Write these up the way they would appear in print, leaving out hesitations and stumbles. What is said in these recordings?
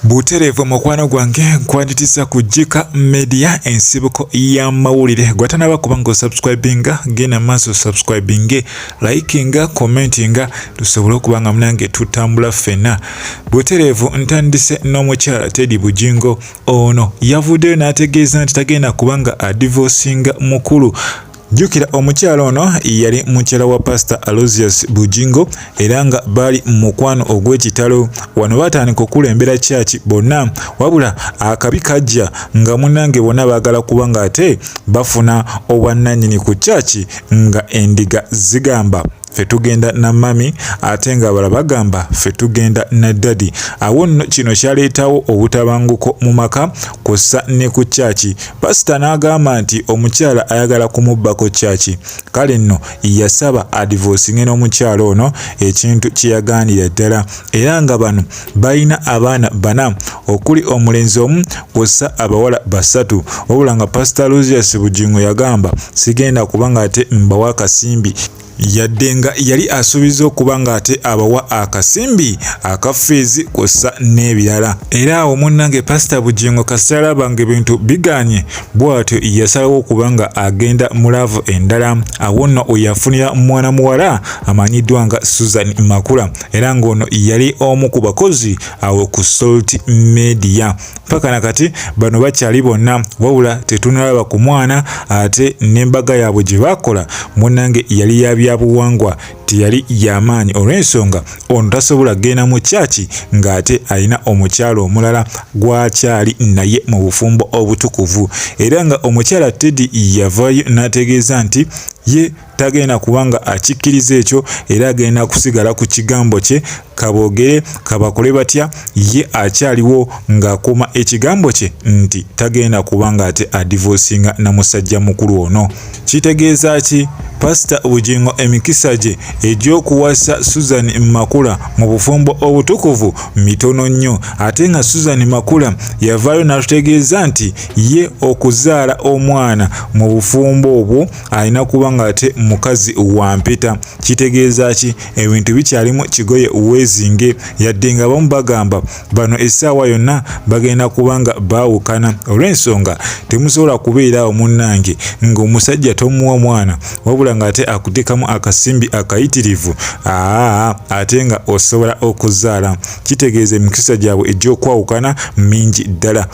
Buterevu mukwano gwange nkwanditiza ku KIKA media ensibuko ya mawulire gwatanaba kubanga subscribinga gena maaso subscribinge likinga commentinga tusobole okubanga munange tutambula fena. Buterevu ntandise n'omukyala Pr Bujingo ono yavuddeyo n'ategeeza nti tagenda kubanga adivorcinga mukulu. Jukira omukyala ono yali mukyala wa Pastor Bujingo era nga bali mukwano ogw'ekitalo wano batandika okulembera church bonna wabula akabi kajja nga munange bonna baagala kubanga ate bafuna obwannannyini ku church nga endiga zigamba fe tugenda na mami ate nga bala bagamba fe tugenda na daddy. Awo nno kino kyaleetawo obutabanguko mu maka kussa ne ku church. Pastor n'agamba nti omukyala ayagala kumubbako church, kale nno yasaba adivorcinge n'omukyala ono, ekintu kyeyagaanira ddala era nga bano balina abaana bana okuli omulenzi omu kussa abawala basatu wabula nga Pastor Bujingo yagamba sigenda kubanga ate mbawa akasimbi yadde nga yali asuubiza okubanga ate abawa akasimbi akafeezi kussa n'ebirala. Era awo munnange Pastor Bujingo kasala bange bintu biganye bw'atyo yasalawo okubanga agenda mu laavu endala. Awo nno oyafunira mwana muwala amanyiddwa nga Susan Makula era ng'ono yali omu ku bakozi awo ku Salt Media. Paka nakati bano bakyali bonna wabula tetunalaba ku mwana ate n'embaga yaabwe gye bakola munnange yali yabuwangwa tiyali yamaanyi olw'ensonga ono tasobola genda mu chaachi ng'ate alina omukyala omulala gwakyali naye mu bufumbo obutukuvu era nga omukyala Teddy yavaayo n'ategeeza nti ye tagenda kubanga akikkiriza ekyo era agenda kusigala ku kigambo kye kaboogere kabakole batya ye akyaliwo ng'akuuma ekigambo kye nti tagenda kubanga ate adivorcinga na musajja mukulu ono. Kitegeeza ki? Pastor Bujingo emikisa gye egy'okuwasa Susan Makula mu bufumbo obutukuvu mitono nnyo ate nga Susan Makula yavaayo n'atutegeeza nti ye okuzaala omwana mu bufumbo obwo alina kubanga ate mukazi wa mpita. Kitegeeza ki? Ebintu bikyalimu kigoye weezinge yadde nga bamu bagamba bano essaawa yonna bagenda kubanga baawukana olw'ensonga temusobola kubeerawo munnange ng'omusajja tomuwa mwana wabula ng'ate akuteekamu akasimbi akayitirivu ate nga osobola okuzaala. Kitegeeza emikisa gyabwe egy'okwawukana mingi ddala.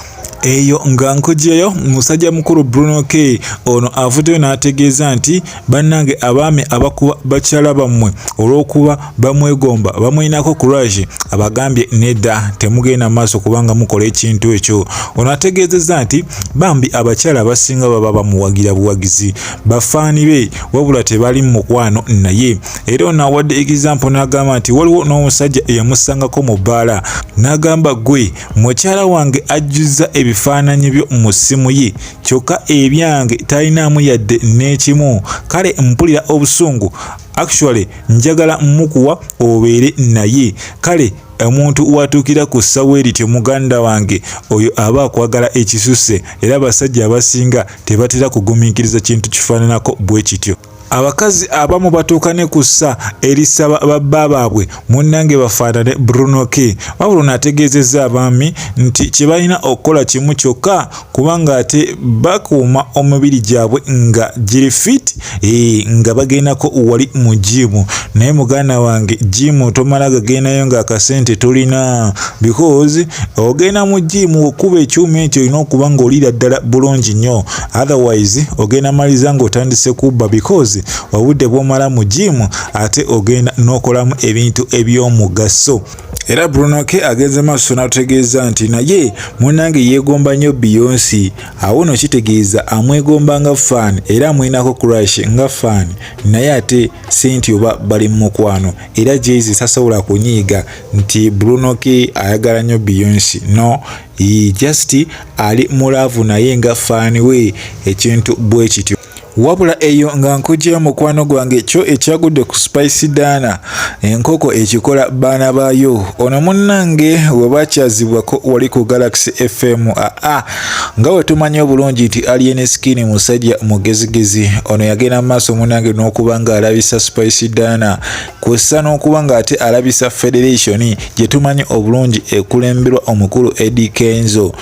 Eyo nga nkugyeyo musajja mukulu Bruno K ono avuddeyo n'ategeeza nti bannange abaami abakuba bakyala bammwe olw'okuba bamwegomba bamwinako courage abagambye nedda temugenda maaso kubanga mukola ekintu ekyo. Ono ategeezezza nti bambi abakyala abasinga baba bamuwagira buwagizi bafaani be wabula tebali mu mukwano naye. Era ono awadde example n'agamba nti waliwo n'omusajja eyamusangako mu bbaala n'agamba gwe mukyala wange ajjuzza ebifaananyi byo mu ssimu ye kyokka ebyange talinamu yadde n'ekimu, kale mpulira obusungu actually njagala mukuwa obeere naye. Kale omuntu watuukira ku ssawa erityo muganda wange oyo aba akwagala ekisusse era abasajja abasinga tebatera kugumiikiriza kintu kifaananako bwe kityo. Abakazi abamu batuuka ne kussa erisaba babba baabwe munnange bafaanane Bruno K wabula n'ategeezezza abaami nti kye balina okukola kimu kyokka kubanga ate bakuuma omubiri gyabwe nga giri fit nga bagendako wali mu jimu. Naye muganda wange jimu tomala gagendayo ng'akasente tolina because ogenda mu jimu okuba ekyuma ekyo olina okuba ng'oliira ddala bulungi nnyo otherwise ogenda maliza ng'otandise kubba because wabudde bw'omala mu jimu ate ogenda n'okolamu ebintu eby'omugaso. Era Bruno K agenze maaso n'atutegeeza nti naye munnange yeegomba nnyo Beyonce. Awo no kitegeeza amwegomba nga fan era amwinako crush nga fan naye ate senti oba bali mu mukwano era Jay-Z tasobola kunyiiga nti Bruno K ayagala nnyo Beyonce. No, he just ali mu laavu naye nga fan we ekintu bwe kityo. wabula eyo nga nkujja mukwano gwange kyo ekyagudde ku Spice Dana enkoko ekikola baana baayo ono munnange we bakyazibwako wali ku Galaxy FM nga we tumanyi obulungi nti Alien Skin musajja mugezigezi ono yagenda maaso munnange n'okuba nga alabisa Spice Dana kwessa n'okuba nga ate alabisa Federation gye tumanyi obulungi ekulemberwa omukulu Eddie Kenzo.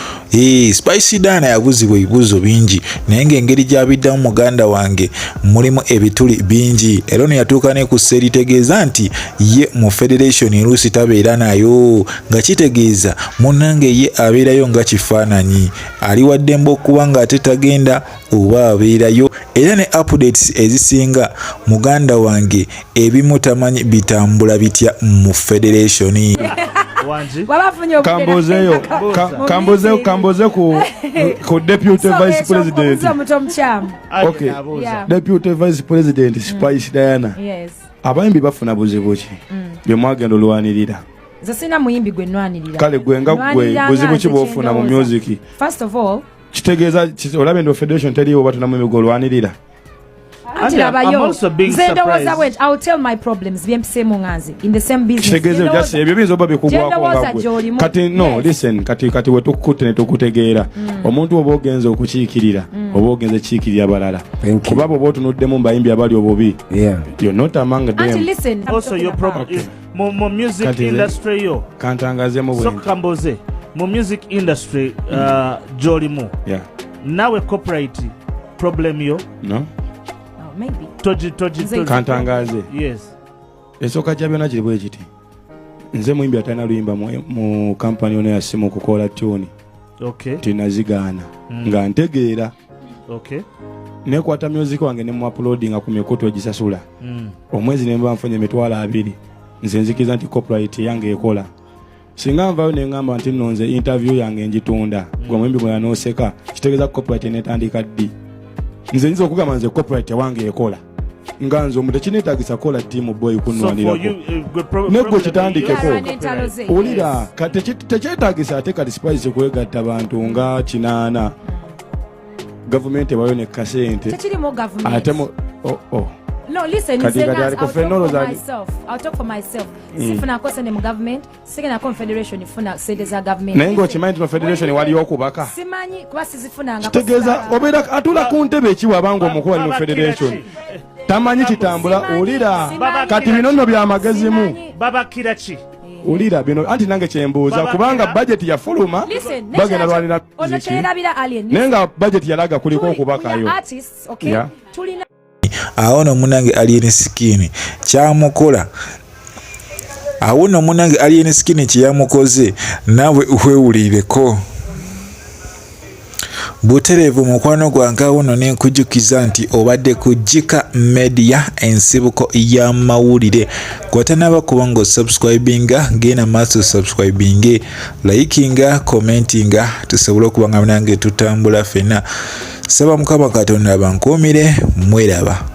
Spice Dana yabuzibwa ebibuuzo bingi naye ng'engeri gy'abiddamu muganda wange mulimu ebituli bingi era ono yatuuka ne ku seritegeeza nti ye mu Federation eruusi tabeera nayo nga kitegeeza munnange ye abeerayo nga kifaananyi ali waddembe okuba nga ate tagenda oba abeerayo era ne updates ezisinga muganda wange ebimu tamanyi bitambula bitya mu Federation. Kamboze ku deputy vice president. Okay. Yeah. Deputy vice president Spice Diana. Yes. Abayimbi bafuna buzibu ki? Bye mwagenda olwanirira. Nze sina muyimbi gwe nnwanirira. Kale gwe nga gwe buzibu ki bwofuna mu music? First of all, kitegeeza olabe ndo Federation teriyo batuna mu migolo lwanirira. I'm also being surprised. I'll tell my problems. In the same business. Kati no, listen. Kati wetukute ne tukutegeera. Omuntu oba ogenze okukiikirira, oba ogenze kiikirira balala. Kuba bo botunuddemu mbayimbi abali obubi. You're not among them. And listen. Also your problem is more music industry yo. Kantangaze mu bwe. So Kamboze, more music industry jolimu. Yeah. Now a corporate problem yo. No. Maybe. Toji. Kantangaze. Yes. Esoka kyabyo kiri bwe kiti. Nze muyimbi atana luyimba mu company ono yasimu kukola tune. Okay. Tinazigaana. Nga ntegeera. Okay. Nekwata music wange ne mu uploading ku mikutu gisasula. Omwezi ne mba mfunye $200. Nze nzikiza nti corporate yange ekola. Singa nvayo ne ngamba nti nonze interview yange njitunda. Gwa muyimbi mwe yanoseka. Kitegeeza corporate netandika ddi. Nze nzo okugamba nze corporate wange ekola nganzo omuntu kinetagisa kola team boy kunwanira nego kitandikeko olira kati tekyetagisa ate kati Spice kwegatta abantu nga kinaana government ebayo ne kasente ate No, listen, I'll talk for myself. Sifuna kose ne mu government, second confederation ifuna sedeza government. Nengo chimanyi no federation wali okubaka. Simanyi kuba sizifuna nga. Tegeza obera atula ku ntebe ekiwa bango omukuba mu federation. Tamanyi kitambula olira kati binono bya magazimu. Baba kirachi. Olira bino anti nange kyembuuza kubanga budget ya fuluma bagenda lwanira nenga budget yalaga kuliko okubakayo. Okay. Tulina awo no munange Alien Skin kyamukola awo no munange Alien Skin kyamukoze nawe uhwewulireko buterevu mukwano gwange awo no nenkujukiza nti obadde ku KIKA Media ensibuko ya mawulire gwatanaba kubango subscribinga gena maso subscribinge likinga commentinga tusobola kubanga nange tutambula fena saba mukama Katonda bankomire mweraba.